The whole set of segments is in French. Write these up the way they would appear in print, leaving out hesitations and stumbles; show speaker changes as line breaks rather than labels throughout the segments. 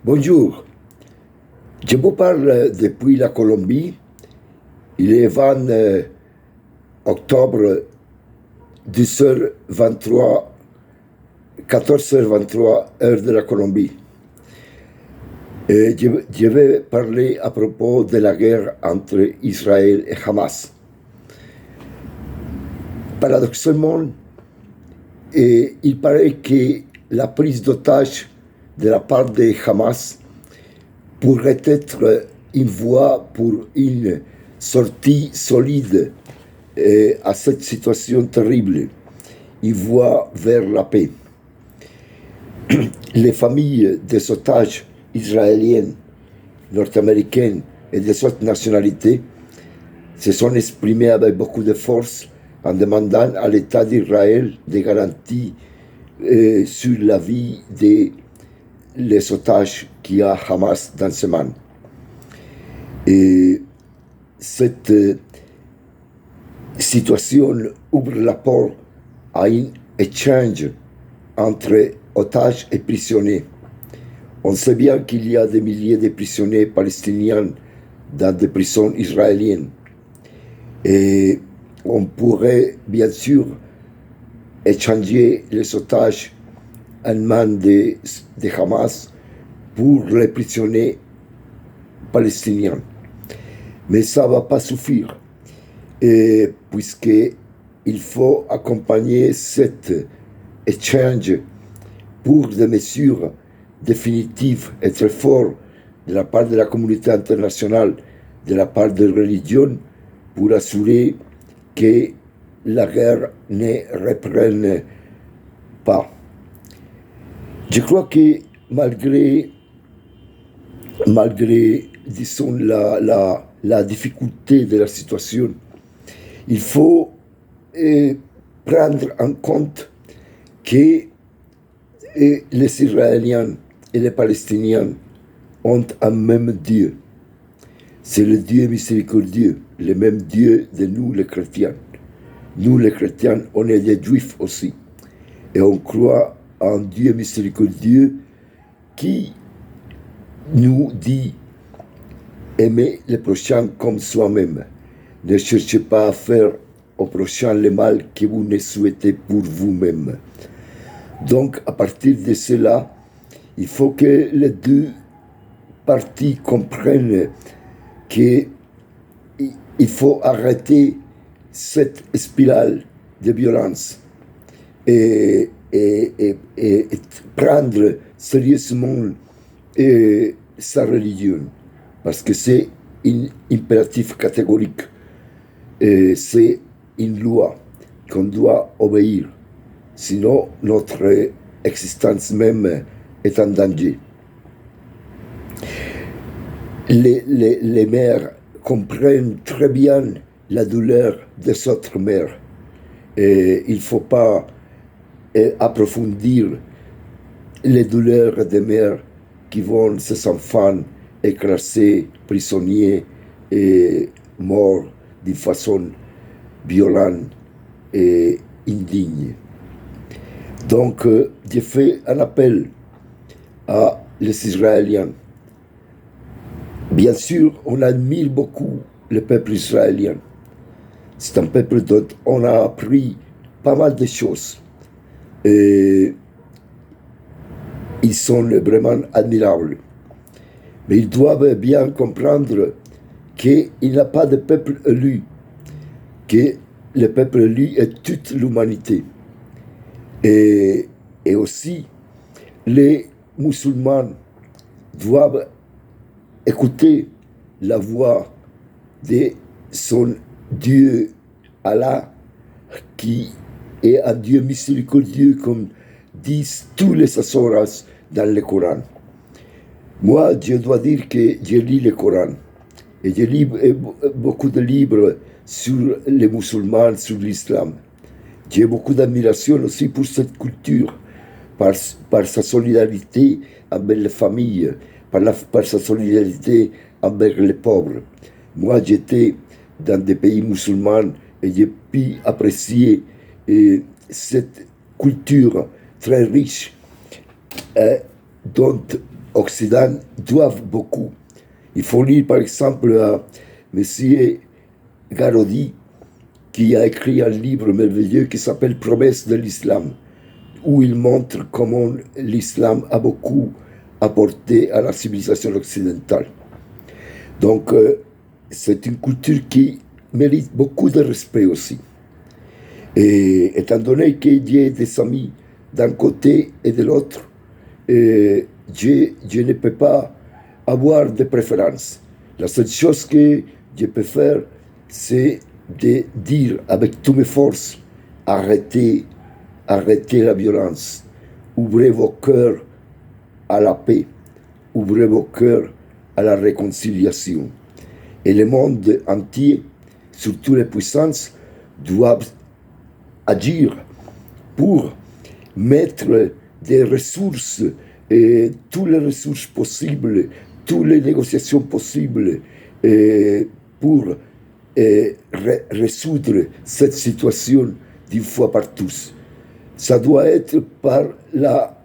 Bonjour, je vous parle depuis la Colombie. Il est 20 octobre 10h23, 14h23 heure de la Colombie. Et je vais parler à propos de la guerre entre Israël et Hamas. Paradoxalement, il paraît que la prise d'otage de la part de Hamas pourrait être une voie pour une sortie solide à cette situation terrible, une voie vers la paix. Les familles des otages israéliennes, nord-américaines et des autres nationalités se sont exprimées avec beaucoup de force en demandant à l'État d'Israël des garanties sur la vie des otages qu'il y a Hamas dans ce monde. Et cette situation ouvre la porte à un échange entre otages et prisonniers. On sait bien qu'il y a des milliers de prisonniers palestiniens dans des prisons israéliennes. Et on pourrait bien sûr échanger les otages en main de Hamas pour les prisonniers palestiniens. Mais ça ne va pas suffire, puisqu'il faut accompagner cet échange pour des mesures définitives et très fortes de la part de la communauté internationale, de la part des religions, pour assurer que la guerre ne reprenne pas. Je crois que malgré disons, la difficulté de la situation, il faut prendre en compte que les Israéliens et les Palestiniens ont un même Dieu. C'est le Dieu miséricordieux, le même Dieu de nous les chrétiens. Nous les chrétiens, on est des juifs aussi. Et on croit en Dieu miséricordieux qui nous dit aimer le prochain comme soi-même. Ne cherchez pas à faire au prochain le mal que vous ne souhaitez pour vous-même. Donc, à partir de cela, il faut que les deux parties comprennent qu'il faut arrêter cette spirale de violence et prendre sérieusement sa religion, parce que c'est un impératif catégorique, c'est une loi qu'on doit obéir, sinon notre existence même est en danger. Les mères comprennent très bien la douleur des autres mères. Et il ne faut pas approfondir les douleurs des mères qui voient ses enfants écrasés, prisonniers et morts d'une façon violente et indigne. Donc, j'ai fait un appel à les Israéliens. Bien sûr, on admire beaucoup le peuple israélien. C'est un peuple dont on a appris pas mal de choses. Et ils sont vraiment admirables. Mais ils doivent bien comprendre qu'il n'y a pas de peuple élu, que le peuple élu est toute l'humanité. Et aussi, les musulmans doivent écouter la voix de son Dieu Allah, qui est un Dieu miséricordieux, comme disent tous les assoras dans le Coran. Moi, je dois dire que je lis le Coran et je lis beaucoup de livres sur les musulmans, sur l'islam. J'ai beaucoup d'admiration aussi pour cette culture, par sa solidarité avec les familles, par sa solidarité avec les pauvres. Moi, j'étais dans des pays musulmans et j'ai pu apprécier cette culture très riche dont Occident doivent beaucoup. Il faut lire par exemple à M. Garodi, qui a écrit un livre merveilleux qui s'appelle Promesse de l'islam, où il montre comment l'islam a beaucoup apporté à la civilisation occidentale. Donc, c'est une culture qui mérite beaucoup de respect aussi. Et étant donné qu'il y a des amis d'un côté et de l'autre, je ne peux pas avoir de préférence. La seule chose que je peux faire, c'est de dire avec toutes mes forces, arrêtez la violence, ouvrez vos cœurs à la paix, ouvrez vos cœurs à la réconciliation. Et le monde entier, surtout les puissances, doivent agir pour mettre des ressources, toutes les ressources possibles, toutes les négociations possibles pour résoudre cette situation d'une fois par tous. Ça doit être par la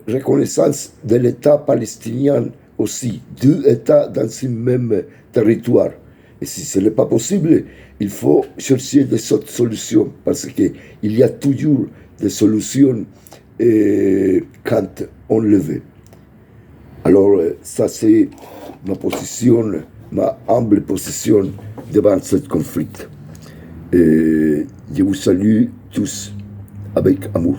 reconnaissance de l'État palestinien aussi, deux États dans ce même territoire. Et si ce n'est pas possible, il faut chercher des autres solutions, parce qu'il y a toujours des solutions quand on le veut. Alors, ça c'est ma position, ma humble position devant ce conflit. Et je vous salue tous avec amour.